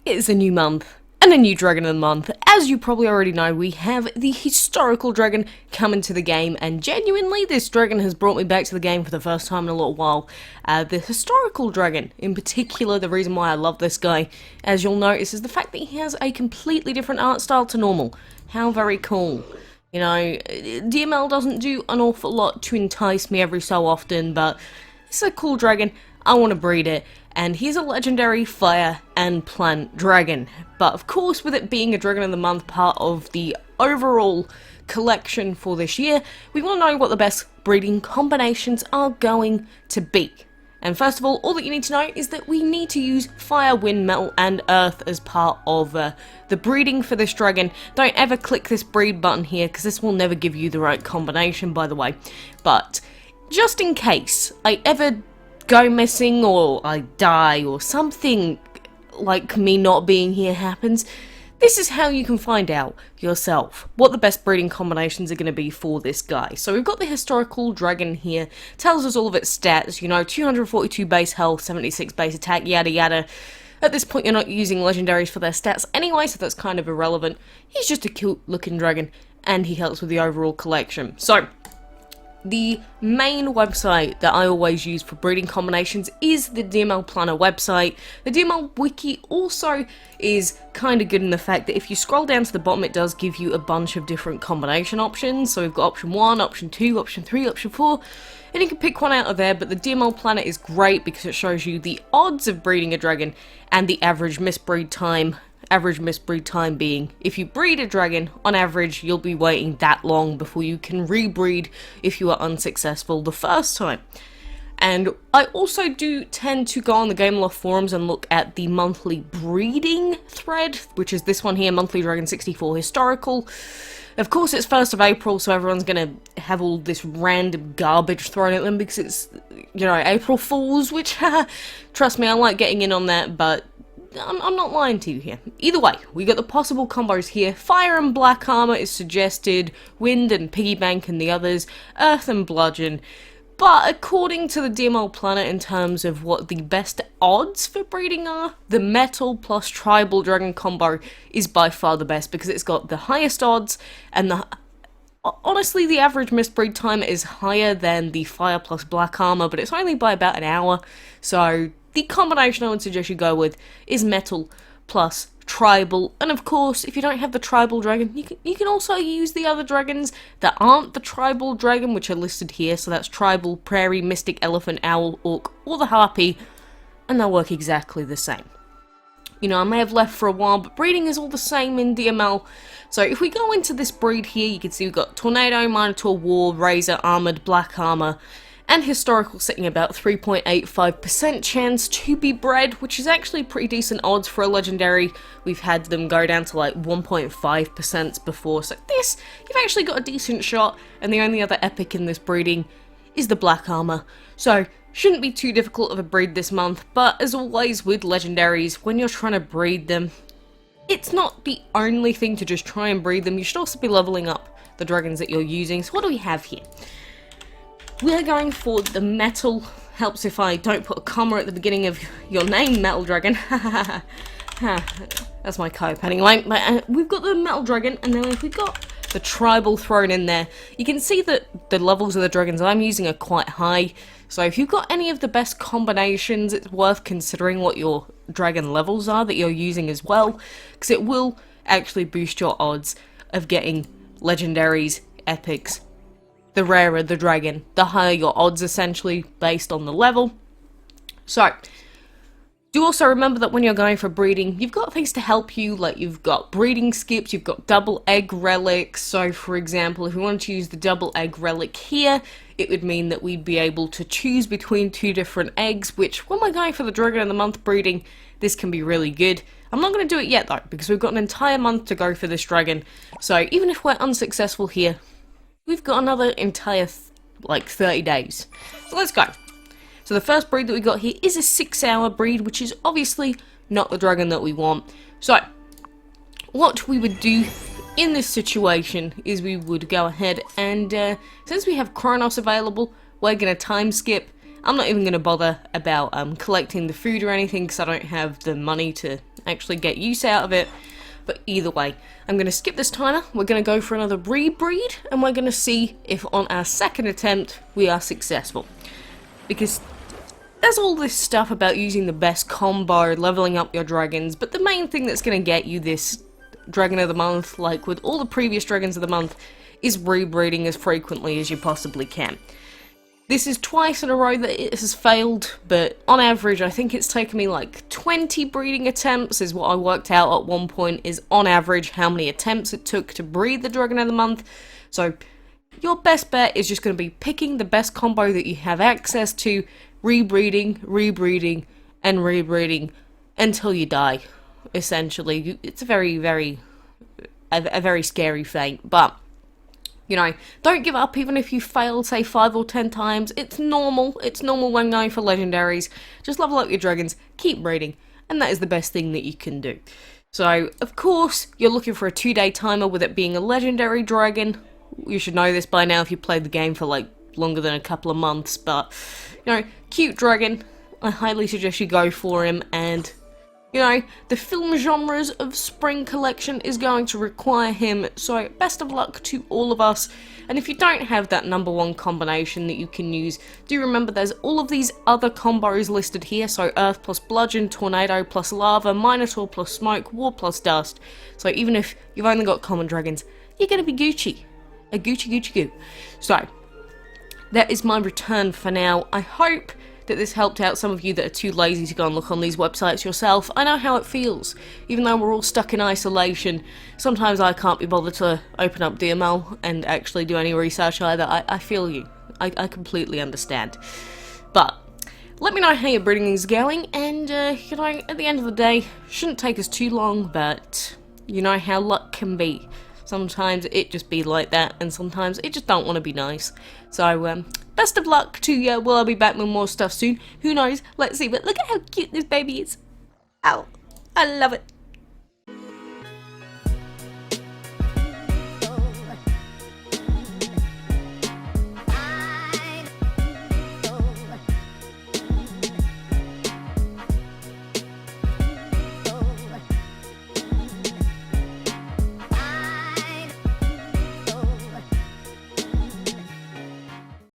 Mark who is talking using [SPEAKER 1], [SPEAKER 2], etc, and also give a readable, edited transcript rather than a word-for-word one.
[SPEAKER 1] It's a new month, and a new Dragon of the Month. As you probably already know, we have the Historical Dragon coming to the game, and genuinely, this dragon has brought me back to the game for the first time in a little while. The Historical Dragon, in particular, the reason why I love this guy, as you'll notice, is the fact that he has a completely different art style to normal. How very cool. You know, DML doesn't do an awful lot to entice me every so often, but it's a cool dragon. I want to breed it. And he's a legendary fire and plant dragon. But of course, with it being a Dragon of the Month part of the overall collection for this year, we want to know what the best breeding combinations are going to be. And first of all that you need to know is that we need to use fire, wind, metal, and earth as part of the breeding for this dragon. Don't ever click this breed button here, because this will never give you the right combination, by the way. But just in case I ever go missing or I die or something like me not being here happens, this is how you can find out yourself what the best breeding combinations are going to be for this guy. So we've got the Historical Dragon here, tells us all of its stats, you know, 242 base health, 76 base attack, yada yada. At this point you're not using legendaries for their stats anyway, so that's kind of irrelevant. He's just a cute looking dragon and he helps with the overall collection. So the main website that I always use for breeding combinations is the DML Planner website. The DML Wiki also is kind of good in the fact that if you scroll down to the bottom, it does give you a bunch of different combination options. So we've got option 1, option 2, option 3, option 4, and you can pick one out of there. But the DML Planner is great because it shows you the odds of breeding a dragon and the average misbreed time. Average misbreed time being, if you breed a dragon, on average you'll be waiting that long before you can rebreed if you are unsuccessful the first time. And I also do tend to go on the Game Loft forums and look at the monthly breeding thread, which is this one here, Monthly Dragon 64 Historical. Of course it's 1st of April, so everyone's gonna have all this random garbage thrown at them because it's, you know, April Fools, which, trust me, I like getting in on that, but I'm not lying to you here. Either way, we got the possible combos here. Fire and Black Armour is suggested, Wind and Piggy Bank and the others, Earth and Bludgeon. But according to the DML Planner, in terms of what the best odds for breeding are, the Metal plus Tribal Dragon combo is by far the best because it's got the highest odds, and honestly, the average misbreed time is higher than the Fire plus Black Armour, but it's only by about an hour, so the combination I would suggest you go with is Metal plus Tribal. And of course, if you don't have the Tribal Dragon, you can also use the other dragons that aren't the Tribal Dragon, which are listed here. So that's Tribal, Prairie, Mystic, Elephant, Owl, Orc, or the Harpy, and they'll work exactly the same. You know, I may have left for a while, but breeding is all the same in DML. So if we go into this breed here, you can see we've got Tornado, Minotaur, War, Razor, Armoured, Black Armour, and Historical sitting about 3.85% chance to be bred, which is actually pretty decent odds for a legendary. We've had them go down to like 1.5% before, so this, you've actually got a decent shot, and the only other epic in this breeding is the Black Armour. So shouldn't be too difficult of a breed this month, but as always with legendaries, when you're trying to breed them, it's not the only thing to just try and breed them. You should also be leveling up the dragons that you're using. So what do we have here? We're going for the Metal. Helps if I don't put a comma at the beginning of your name, Metal Dragon. That's my cope anyway. But, we've got the Metal Dragon, and then we've got the Tribal thrown in there. You can see that the levels of the dragons I'm using are quite high. So if you've got any of the best combinations, it's worth considering what your dragon levels are that you're using as well, because it will actually boost your odds of getting legendaries, epics. The rarer the dragon, the higher your odds, essentially, based on the level. So, do also remember that when you're going for breeding, you've got things to help you, like you've got breeding skips, you've got double egg relics. So, for example, if we wanted to use the double egg relic here, it would mean that we'd be able to choose between 2 different eggs, which, when we're going for the Dragon of the Month breeding, this can be really good. I'm not going to do it yet, though, because we've got an entire month to go for this dragon. So, even if we're unsuccessful here, we've got another entire, 30 days. So let's go. So the first breed that we got here is a 6-hour breed, which is obviously not the dragon that we want. So, what we would do in this situation is we would go ahead and, since we have Kronos available, we're going to time skip. I'm not even going to bother about collecting the food or anything because I don't have the money to actually get use out of it. But either way, I'm going to skip this timer, we're going to go for another rebreed, and we're going to see if on our second attempt we are successful. Because there's all this stuff about using the best combo, leveling up your dragons, but the main thing that's going to get you this Dragon of the Month, like with all the previous Dragons of the Month, is rebreeding as frequently as you possibly can. This is twice in a row that it has failed, but on average I think it's taken me like 20 breeding attempts is what I worked out at one point, is on average how many attempts it took to breed the Dragon of the Month. So your best bet is just going to be picking the best combo that you have access to, rebreeding, rebreeding, and rebreeding until you die, essentially. It's a very scary fate, but you know, don't give up even if you fail, say, 5 or 10 times. It's normal. It's normal when going for legendaries. Just level up your dragons, keep breeding, and that is the best thing that you can do. So, of course, you're looking for a 2-day timer with it being a legendary dragon. You should know this by now if you played the game for, like, longer than a couple of months, but, you know, cute dragon. I highly suggest you go for him, and you know, the film genres of Spring Collection is going to require him, so best of luck to all of us. And if you don't have that #1 combination that you can use, do remember there's all of these other combos listed here, so Earth plus Bludgeon, Tornado plus Lava, Minotaur plus Smoke, War plus Dust. So even if you've only got common dragons, you're going to be Gucci. A Gucci goo. So, that is my return for now. I hope that this helped out some of you that are too lazy to go and look on these websites yourself. I know how it feels. Even though we're all stuck in isolation, sometimes I can't be bothered to open up DML and actually do any research either. I feel you. I completely understand. But let me know how your breeding is going, and you know, at the end of the day, shouldn't take us too long, but you know how luck can be. Sometimes it just be like that, and sometimes it just don't want to be nice. So, best of luck to you. Will I be back with more stuff soon? Who knows? Let's see. But look at how cute this baby is. Ow. I love it.